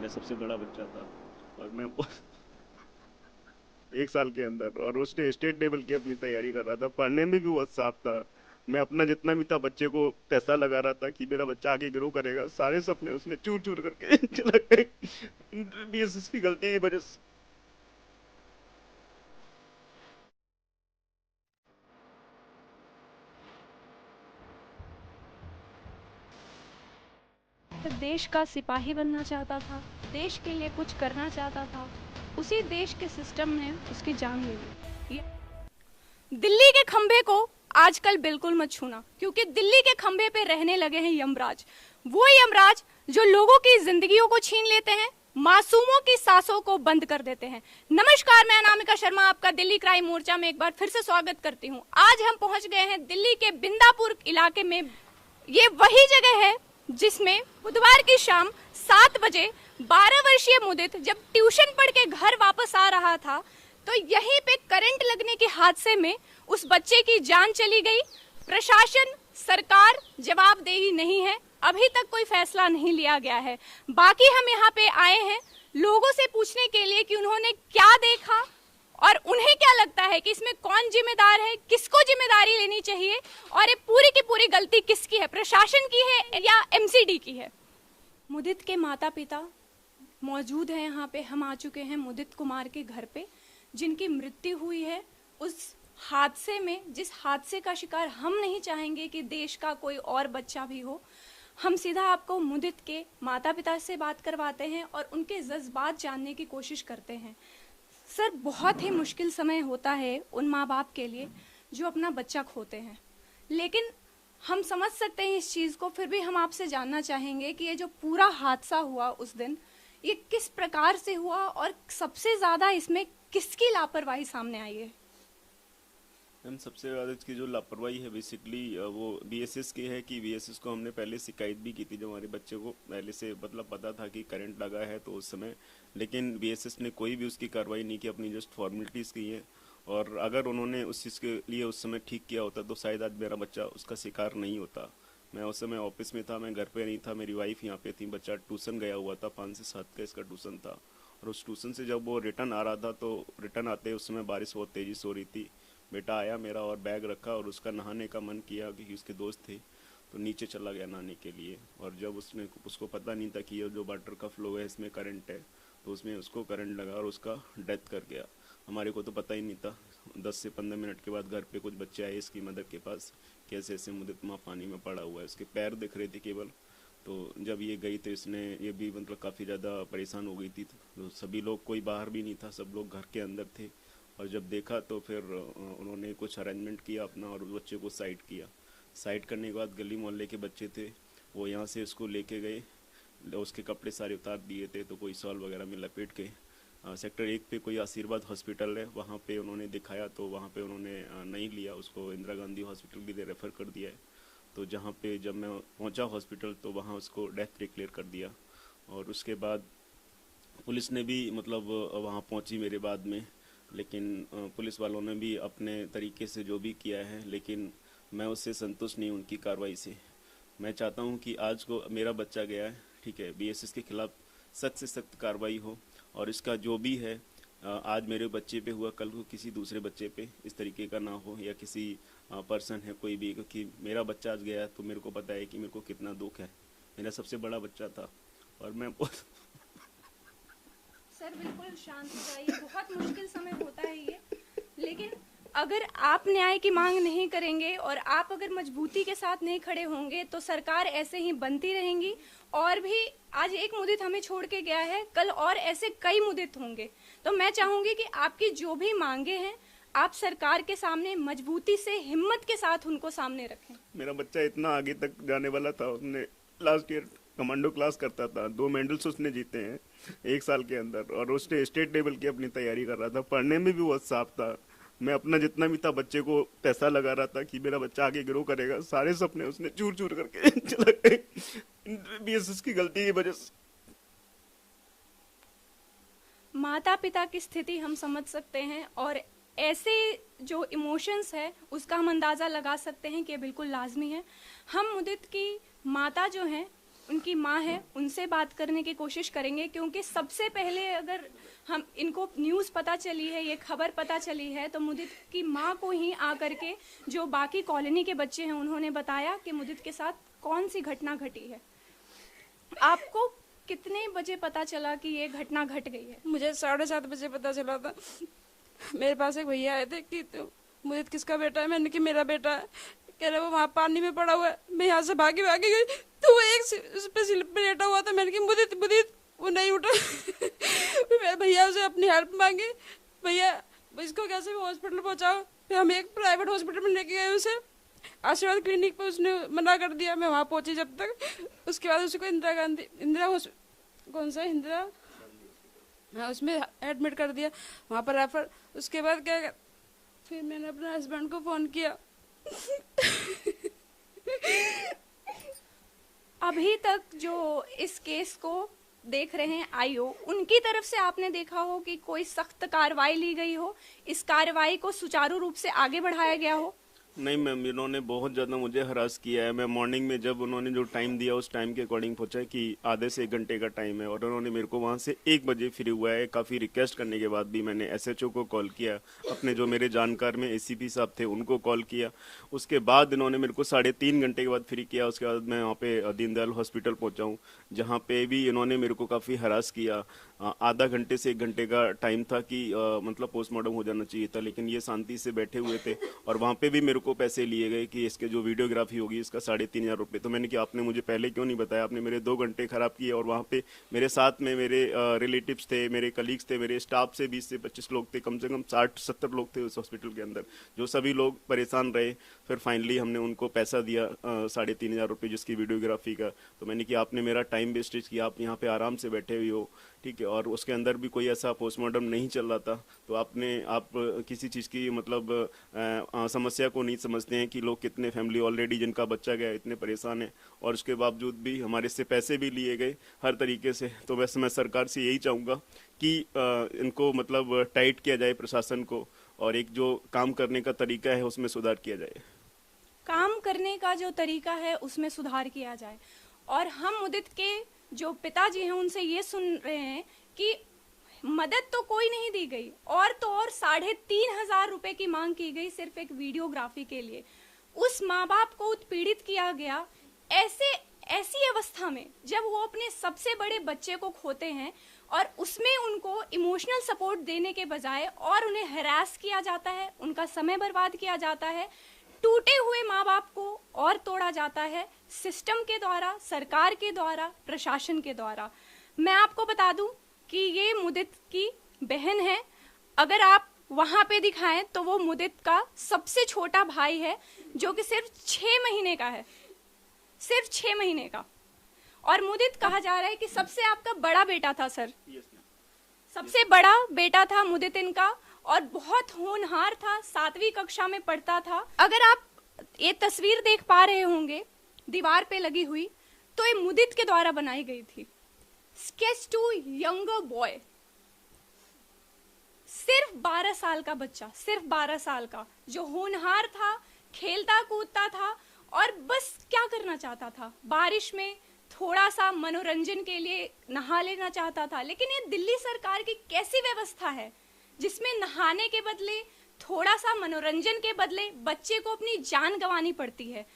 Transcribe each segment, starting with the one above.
सबसे बड़ा बच्चा था और मैं 1 साल के अंदर, और उसने स्टेट लेवल की अपनी तैयारी कर रहा था। पढ़ने में भी बहुत साफ था। मैं अपना जितना भी था बच्चे को पैसा लगा रहा था कि मेरा बच्चा आगे ग्रो करेगा। सारे सपने उसने चूर चूर करके चला गए बीएसएस की गलती की वजह से। देश का सिपाही बनना चाहता था, देश के लिए कुछ करना चाहता था, उसी देश के सिस्टम ने उसकी जान ले ली। दिल्ली के खंभे को आजकल बिल्कुल मत छूना, क्योंकि दिल्ली के खंभे पे रहने लगे हैं यमराज। वो यमराज जो लोगों की जिंदगियों को छीन लेते हैं, मासूमों की सांसों को बंद कर देते हैं। नमस्कार, मैं अनामिका शर्मा आपका दिल्ली क्राइम मोर्चा में एक बार फिर से स्वागत करती हूँ। आज हम पहुंच गए हैं दिल्ली के बिंदापुर इलाके में। ये वही जगह है जिसमें बुधवार की शाम 7 बजे 12 वर्षीय मुदित जब ट्यूशन पढ़ के घर वापस आ रहा था, तो यहीं पे करंट लगने के हादसे में उस बच्चे की जान चली गई। प्रशासन, सरकार जवाबदेही नहीं है, अभी तक कोई फैसला नहीं लिया गया है। बाकी हम यहाँ पे आए हैं लोगों से पूछने के लिए कि उन्होंने क्या देखा और उन्हें क्या लगता है कि इसमें कौन जिम्मेदार है, किसको जिम्मेदारी लेनी चाहिए, और ये पूरी की पूरी गलती किसकी है, प्रशासन की है या एमसीडी की है। मुदित के माता पिता मौजूद हैं यहाँ पे। हम आ चुके हैं मुदित कुमार के घर पे, जिनकी मृत्यु हुई है उस हादसे में, जिस हादसे का शिकार हम नहीं चाहेंगे कि देश का कोई और बच्चा भी हो। हम सीधा आपको मुदित के माता पिता से बात करवाते हैं और उनके जज्बात जानने की कोशिश करते हैं। सर, बहुत ही मुश्किल समय होता है उन माँ बाप के लिए जो अपना बच्चा खोते हैं, लेकिन हम समझ सकते हैं इस चीज़ को। फिर भी हम आपसे जानना चाहेंगे कि ये जो पूरा हादसा हुआ उस दिन, ये किस प्रकार से हुआ और सबसे ज़्यादा इसमें किसकी लापरवाही सामने आई है? मैम, सबसे ज़्यादा इसकी जो लापरवाही है बेसिकली वो बीएसएस की है कि बीएसएस को हमने पहले शिकायत भी की थी जब हमारे बच्चे को पहले से मतलब पता था कि करंट लगा है तो उस समय, लेकिन बीएसएस ने कोई भी उसकी कार्रवाई नहीं की, अपनी जस्ट फॉर्मेलिटीज़ की है। और अगर उन्होंने उस चीज़ के लिए उस समय ठीक किया होता तो शायद आज मेरा बच्चा उसका शिकार नहीं होता। मैं उस समय ऑफिस में था, मैं घर पे नहीं था, मेरी वाइफ यहाँ पे थी, बच्चा ट्यूशन गया हुआ था, 5 से 7 का इसका ट्यूशन था। और उस ट्यूशन से जब वो रिटर्न आ रहा था तो रिटर्न आते उस समय बारिश बहुत तेज़ी से हो रही थी। बेटा आया मेरा और बैग रखा और उसका नहाने का मन किया क्योंकि उसके दोस्त थे, तो नीचे चला गया नहाने के लिए। और जब उसको पता नहीं था कि ये जो वाटर का फ्लो है इसमें करंट है, तो उसमें उसको करंट लगा और उसका डेथ कर गया। हमारे को तो पता ही नहीं था। 10 से 15 मिनट के बाद घर पे कुछ बच्चे आए इसकी मदर के पास, कैसे ऐसे मुदित माँ पानी में पड़ा हुआ है, उसके पैर दिख रहे थे केवल। तो जब ये गई तो इसने ये भी मतलब काफ़ी ज़्यादा परेशान हो गई थी। तो सभी लोग, कोई बाहर भी नहीं था, सब लोग घर के अंदर थे। और जब देखा तो फिर उन्होंने कुछ अरेंजमेंट किया अपना और उस बच्चे को साइड किया। साइड करने के बाद गली मोहल्ले के बच्चे थे, वो यहाँ से उसको लेके गए, उसके कपड़े सारे उतार दिए थे, तो कोई शॉल वगैरह में लपेट के सेक्टर 1 पे कोई आशीर्वाद हॉस्पिटल है वहाँ पे उन्होंने दिखाया, तो वहाँ पे उन्होंने नहीं लिया उसको, इंदिरा गांधी हॉस्पिटल भी रेफ़र कर दिया है। तो जहाँ पे जब मैं पहुँचा हॉस्पिटल तो वहाँ उसको डेथ डिक्लेयर कर दिया। और उसके बाद पुलिस ने भी मतलब वहाँ पहुँची मेरे बाद में, लेकिन पुलिस वालों ने भी अपने तरीके से जो भी किया है, लेकिन मैं उससे संतुष्ट नहीं उनकी कार्रवाई से। मैं चाहता हूँ कि आज को मेरा बच्चा गया है, ठीक है, बीएसएस के खिलाफ सख्त से सख्त कार्रवाई हो, और इसका जो भी है आज मेरे बच्चे पे हुआ, कल को किसी दूसरे बच्चे पे इस तरीके का ना हो, या किसी पर्सन है कोई भी, क्योंकि मेरा बच्चा आज गया तो मेरे को पता है कि मेरे को कितना दुख है। मेरा सबसे बड़ा बच्चा था और मैं सर, बिल्कुल शांत हो जाइए, बहुत मुश्किल समय होता है ये, लेकिन अगर आप न्याय की मांग नहीं करेंगे और आप अगर मजबूती के साथ नहीं खड़े होंगे तो सरकार ऐसे ही बनती रहेंगी। और भी आज एक मुदित हमें छोड़ के गया है, कल और ऐसे कई मुदित होंगे। तो मैं चाहूंगी कि आपकी जो भी मांगे हैं आप सरकार के सामने मजबूती से, हिम्मत के साथ उनको सामने रखें। मेरा बच्चा इतना आगे तक जाने वाला था, उसने लास्ट ईयर कमांडो क्लास करता था, 2 मेडल्स उसने जीते हैं 1 साल के अंदर, और उसने स्टेट लेवल की अपनी तैयारी कर रहा था। पढ़ने में भी बहुत साफ था। मैं अपना जितना भी था बच्चे को पैसा लगा रहा था कि मेरा बच्चा आगे ग्रो करेगा। सारे सपने उसने चूर चूर करके चला गए बीएसएस की गलती की वजह से। माता पिता की स्थिति हम समझ सकते हैं और ऐसे जो इमोशंस है उसका हम अंदाज़ा लगा सकते हैं कि ये बिल्कुल लाजमी है। हम मुदित की माता जो हैं उनकी माँ है, उनसे बात करने की कोशिश करेंगे, क्योंकि सबसे पहले अगर हम इनको न्यूज़ पता चली है, ये खबर पता चली है, तो मुदित की माँ को ही आकर के जो बाकी कॉलोनी के बच्चे हैं उन्होंने बताया कि मुदित के साथ कौन सी घटना घटी है। आपको कितने बजे पता चला कि ये घटना घट गई है? मुझे 7:30 बजे पता चला था। मेरे पास एक भैया आए थे कि तो मुझे किसका बेटा है, मैंने कि मेरा बेटा है। कह रहे वो वहाँ पानी में पड़ा हुआ है। मैं यहाँ से भागी भागी गई तो वो एक उस पे स्लिप पे लेटा हुआ था। मैंने कि मुदित मुदित, वो नहीं उठा। फिर मेरे भैया से अपनी हेल्प मांगी, भैया इसको कैसे भी हॉस्पिटल पहुँचाओ। फिर हम एक प्राइवेट हॉस्पिटल में लेके गए उसे, आशीर्वाद क्लिनिक पे। उसने मना कर दिया, मैं वहाँ पहुंची जब तक। उसके बाद उसको इंदिरा हाँ उसमें एडमिट कर दिया, वहाँ पर रेफर। उसके बाद क्या, फिर मैंने अपने हस्बैंड को फ़ोन किया। अभी तक जो इस केस को देख रहे हैं आईओ, उनकी तरफ से आपने देखा हो कि कोई सख्त कार्रवाई ली गई हो, इस कार्रवाई को सुचारू रूप से आगे बढ़ाया गया हो? नहीं मैम, इन्होंने बहुत ज़्यादा मुझे हरास किया है। मैं मॉर्निंग में जब उन्होंने जो टाइम दिया उस टाइम के अकॉर्डिंग पहुंचा कि आधे से 1 घंटे का टाइम है, और उन्होंने मेरे को वहां से 1 बजे फ्री हुआ है। काफ़ी रिक्वेस्ट करने के बाद भी मैंने एसएचओ को कॉल किया, अपने जो मेरे जानकार में एसीपी साहब थे उनको कॉल किया। उसके बाद इन्होंने मेरे को 3.5 घंटे के बाद फ्री किया। उसके बाद मैं वहाँ पे दीनदयाल हॉस्पिटल पहुँचा हूँ, जहाँ पे भी इन्होंने मेरे को काफ़ी हरास किया। आधा घंटे से 1 घंटे का टाइम था कि मतलब पोस्टमार्टम हो जाना चाहिए था, लेकिन ये शांति से बैठे हुए थे। और वहाँ पे भी मेरे को पैसे लिए गए कि इसके जो वीडियोग्राफी होगी इसका 3,500 रुपये। तो मैंने कि आपने मुझे पहले क्यों नहीं बताया, आपने मेरे 2 घंटे खराब किए। और वहाँ पे मेरे साथ में मेरे रिलेटिव्स थे, मेरे कलीग्स थे, मेरे स्टाफ से 20 से 25 लोग थे, कम से कम 60-70 लोग थे उस हॉस्पिटल के अंदर, जो सभी लोग परेशान रहे। फिर फाइनली हमने उनको पैसा दिया 3,500 रुपये जिसकी वीडियोग्राफी का। तो मैंने कि आपने मेरा टाइम वेस्टेज किया, आप यहाँ पे आराम से बैठे हुए हो, ठीक है, और उसके अंदर भी कोई ऐसा पोस्टमार्टम नहीं चल रहा था। तो आप किसी चीज़ की मतलब समस्या को नहीं समझते हैं कि लोग कितने फैमिली ऑलरेडी जिनका बच्चा गया इतने परेशान हैं, और उसके बावजूद भी हमारे से पैसे भी लिए गए हर तरीके से। तो वैसे मैं सरकार से यही चाहूँगा कि इनको मतलब टाइट किया जाए प्रशासन को, और एक जो काम करने का तरीका है उसमें सुधार किया जाए। काम करने का जो तरीका है उसमें सुधार किया जाए। और हम मुदित के जो पिताजी हैं उनसे ये सुन रहे हैं कि मदद तो कोई नहीं दी गई, और तो और 3,500 रुपए की मांग की गई सिर्फ एक वीडियोग्राफी के लिए। उस माँ बाप को उत्पीड़ित किया गया ऐसी अवस्था में जब वो अपने सबसे बड़े बच्चे को खोते हैं, और उसमें उनको इमोशनल सपोर्ट देने के बजाय और उन्हें हरास किया जाता है, उनका समय बर्बाद किया जाता है, टूटे हुए माँ बाप को और तोड़ा जाता है सिस्टम के द्वारा, सरकार के द्वारा, प्रशासन के द्वारा। मैं आपको बता दूं कि ये मुदित की बहन है। अगर आप वहां पे दिखाएं तो वो मुदित का सबसे छोटा भाई है, जो कि सिर्फ 6 महीने का है, सिर्फ 6 महीने का। और मुदित कहा जा रहा है कि सबसे आपका बड़ा बेटा था सर, सबसे बड़ा बेटा था मुदित इनका, और बहुत होनहार था, 7वीं कक्षा में पढ़ता था। अगर आप ये तस्वीर देख पा रहे होंगे दीवार पे लगी हुई, तो ये मुदित के द्वारा बनाई गई थी। स्केच टू यंगर बॉय, सिर्फ 12 साल का बच्चा, सिर्फ 12 साल का, जो होनहार था, खेलता कूदता था, और बस क्या करना चाहता था, बारिश में थोड़ा सा मनोरंजन के लिए नहा लेना चाहता था। लेकिन ये दिल्ली सरकार की कैसी व्यवस्था है जिसमें नहाने के बदले, थोड़ा सा मनोरंजन के बदले बच्चे को अपनी जान गंवानी पड़ती है?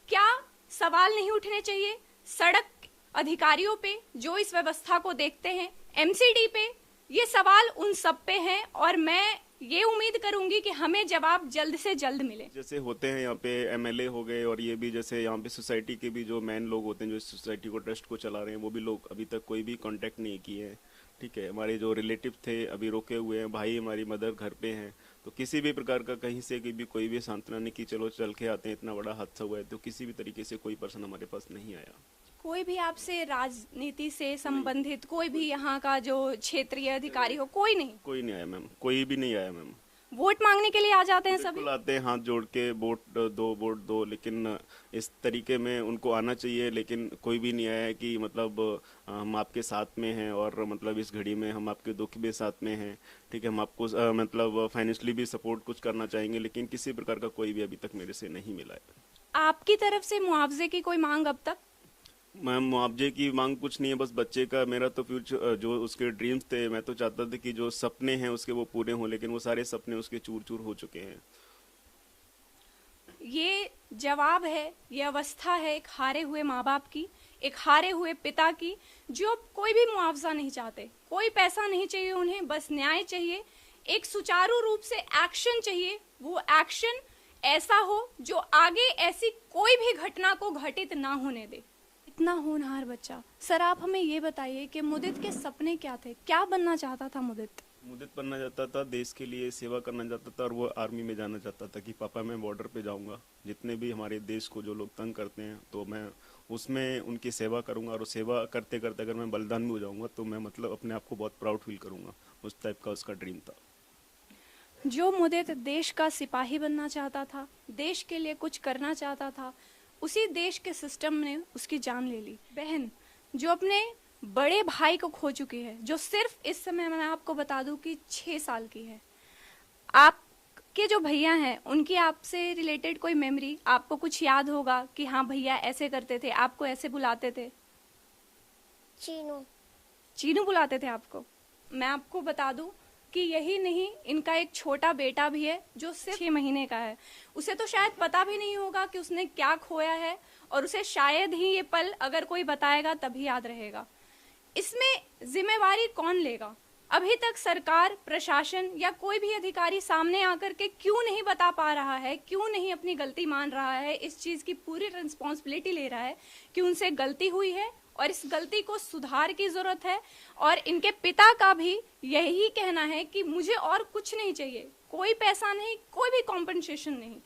क्या सवाल नहीं उठने चाहिए सड़क अधिकारियों पे जो इस व्यवस्था को देखते हैं, एमसीडी पे? ये सवाल उन सब पे हैं, और मैं ये उम्मीद करूंगी कि हमें जवाब जल्द से जल्द मिले। जैसे होते हैं यहाँ पे एमएलए हो गए, और ये भी जैसे यहाँ पे सोसाइटी के भी जो मेन लोग होते हैं जो इस सोसाइटी को ट्रस्ट को चला रहे हैं, वो भी लोग अभी तक कोई भी कांटेक्ट नहीं किए हैं, ठीक है। हमारे जो रिलेटिव थे अभी रोके हुए हैं, भाई हमारी मदर घर पे हैं, तो किसी भी प्रकार का कहीं से भी कोई भी सांत्वना नहीं कि चलो चल के आते हैं, इतना बड़ा हादसा हुआ है, तो किसी भी तरीके से कोई पर्सन हमारे पास नहीं आया। कोई भी आपसे राजनीति से संबंधित कोई भी यहाँ का जो क्षेत्रीय अधिकारी हो? कोई नहीं आया मैम, कोई भी नहीं आया मैम। वोट मांगने के लिए आ जाते हैं सभी? बिल्कुल आते हैं, हाथ जोड़ के वोट दो, लेकिन इस तरीके में उनको आना चाहिए, लेकिन कोई भी नहीं आया है कि मतलब हम आपके साथ में हैं, और मतलब इस घड़ी में हम आपके दुख में साथ में हैं, ठीक है, हम आपको मतलब फाइनेंशियली भी सपोर्ट कुछ करना चाहेंगे, लेकिन किसी प्रकार का कोई भी अभी तक मेरे से नहीं मिला है। आपकी तरफ से मुआवजे की कोई मांग अब तक? मैम मुआवजे की मांग कुछ नहीं है, बस बच्चे का, मेरा तो फ्यूचर जो उसके ड्रीम्स थे, मैं तो चाहता था कि जो सपने हैं उसके वो पूरे हों, लेकिन वो सारे सपने उसके चूर चूर हो चुके हैं। ये जवाब है, ये अवस्था है एक हारे हुए माँ बाप की, एक हारे हुए पिता की, जो अब कोई भी मुआवजा नहीं चाहते, कोई पैसा नहीं चाहिए उन्हें, बस न्याय चाहिए, एक सुचारू रूप से एक्शन चाहिए। वो एक्शन ऐसा हो जो आगे ऐसी कोई भी घटना को घटित ना होने दे। इतना होनहार बच्चा। सर आप हमें ये बताइए कि मुदित के सपने क्या थे, क्या बनना चाहता था मुदित? मुदित बनना चाहता था, देश के लिए सेवा करना चाहता था, और वो आर्मी में जाना चाहता था कि पापा मैं बॉर्डर पे जाऊंगा, जितने भी हमारे देश को जो लोग तंग करते हैं तो मैं उसमें उनकी सेवा करूंगा, और सेवा करते करते अगर मैं बलिदान भी हो जाऊंगा तो मैं मतलब अपने आप को बहुत प्राउड फील करूंगा। उस टाइप का उसका ड्रीम था। जो मुदित देश का सिपाही बनना चाहता था, देश के लिए कुछ करना चाहता था, उसी देश के सिस्टम ने उसकी जान ले ली। बहन जो अपने बड़े भाई को खो चुकी है, जो सिर्फ इस समय मैं आपको बता दूं कि 6 साल की है। आपके जो भैया हैं उनकी आपसे रिलेटेड कोई मेमोरी, आपको कुछ याद होगा कि हाँ भैया ऐसे करते थे, आपको ऐसे बुलाते थे? चीनू। चीनू बुलाते थे आपको। मैं आपको बता दूं कि यही नहीं, इनका एक छोटा बेटा भी है जो सिर्फ 6 महीने का है। उसे तो शायद पता भी नहीं होगा कि उसने क्या खोया है, और उसे शायद ही ये पल अगर कोई बताएगा तभी याद रहेगा। इसमें जिम्मेवारी कौन लेगा? अभी तक सरकार, प्रशासन या कोई भी अधिकारी सामने आकर के क्यों नहीं बता पा रहा है, क्यों नहीं अपनी गलती मान रहा है, इस चीज की पूरी रिस्पॉन्सिबिलिटी ले रहा है कि उनसे गलती हुई है और इस गलती को सुधार की जरूरत है। और इनके पिता का भी यही कहना है कि मुझे और कुछ नहीं चाहिए, कोई पैसा नहीं, कोई भी कॉम्पनसेशन नहीं,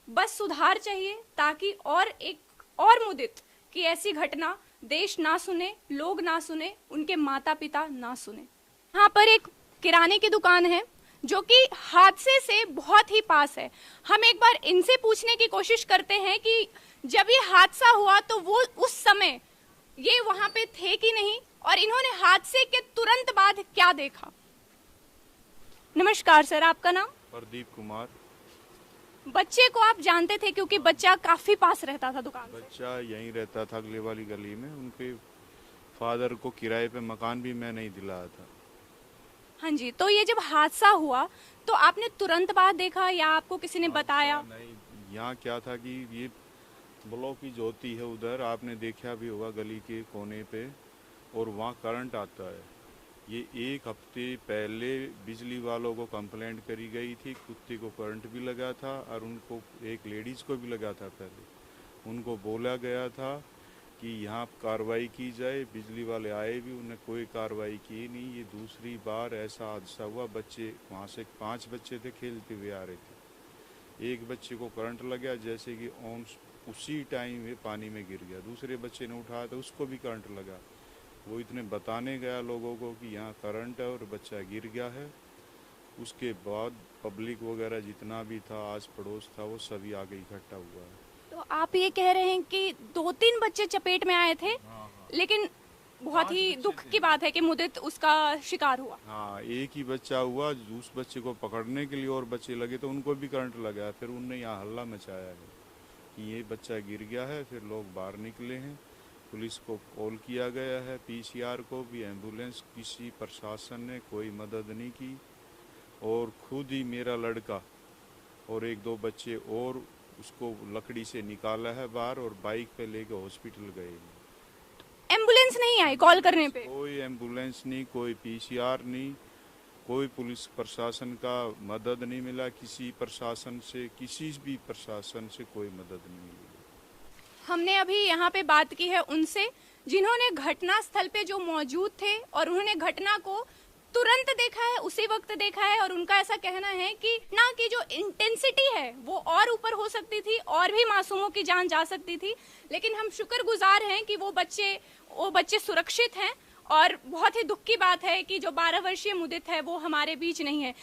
बस सुधार चाहिए, ताकि और एक और मुदित की ऐसी घटना देश ना सुने, लोग ना सुने, उनके माता पिता ना सुने। यहाँ पर एक किराने की दुकान है जो कि हादसे से बहुत ही पास है। हम एक बार इनसे पूछने की कोशिश करते हैं कि जब ये हादसा हुआ तो वो उस समय ये वहां पे थे कि नहीं, और इन्होंने हादसे के तुरंत बाद क्या देखा। नमस्कार सर, आपका नाम? प्रदीप कुमार। बच्चे को आप जानते थे क्योंकि बच्चा काफी पास रहता था दुकान से? बच्चा यहीं रहता था, अगले वाली गली में। उनके फादर को किराए पे मकान भी मैं नहीं दिलाया था। हाँ जी, तो ये जब हादसा हुआ तो आपने तुरंत बाद देखा या आपको किसी ने बताया? नहीं, यहाँ क्या था कि ये ब्लॉक की ज्योति है उधर, आपने देखा भी होगा गली के कोने पे, और वहाँ करंट आता है। ये 1 हफ्ते पहले बिजली वालों को कंप्लेंट करी गई थी, कुत्ते को करंट भी लगा था और उनको एक लेडीज को भी लगा था। पहले उनको बोला गया था कि यहाँ कार्रवाई की जाए, बिजली वाले आए भी, उन्हें कोई कार्रवाई की नहीं। ये दूसरी बार ऐसा हादसा हुआ। बच्चे वहाँ से 5 बच्चे थे, खेलते हुए आ रहे थे। एक बच्चे को करंट लगा, जैसे कि उसी टाइम ये पानी में गिर गया। दूसरे बच्चे ने उठाया तो उसको भी करंट लगा। वो इतने बताने गया लोगों को कि यहाँ करंट है और बच्चा गिर गया है। उसके बाद पब्लिक वगैरह जितना भी था, आस पड़ोस था, वो सभी आगे इकट्ठा हुआ है। तो आप ये कह रहे हैं कि 2-3 बच्चे चपेट में आए थे? हाँ। लेकिन बहुत ही दुख की बात है कि मुदित उसका शिकार हुआ। हाँ, एक ही बच्चा हुआ। उस बच्चे को पकड़ने के लिए और बच्चे लगे तो उनको भी करंट लगा। फिर उनने यहाँ हल्ला मचाया है कि ये बच्चा गिर गया है। फिर लोग बाहर निकले हैं, पुलिस को कॉल किया गया है, पीसीआर को भी, एम्बुलेंस, किसी प्रशासन ने कोई मदद नहीं की। और खुद ही मेरा लड़का और 1-2 बच्चे और उसको लकड़ी से निकाला है बाहर और बाइक पे लेके हॉस्पिटल गए। एम्बुलेंस नहीं आई कॉल करने पे? कोई एम्बुलेंस नहीं, कोई पीसीआर नहीं, कोई पुलिस प्रशासन का मदद नहीं मिला। किसी प्रशासन से, किसी भी प्रशासन से कोई मदद नहीं मिली। हमने अभी यहाँ पे बात की है उनसे जिन्होंने घटना स्थल पे जो मौजूद थे और उन्होंने घटना को तुरंत देखा है, उसी वक्त देखा है, और उनका ऐसा कहना है कि ना की जो इंटेंसिटी है वो और ऊपर हो सकती थी और भी मासूमों की जान जा सकती थी। लेकिन हम शुक्रगुजार हैं कि वो बच्चे सुरक्षित हैं, और बहुत ही दुख की बात है कि जो 12 वर्षीय मुदित है वो हमारे बीच नहीं है।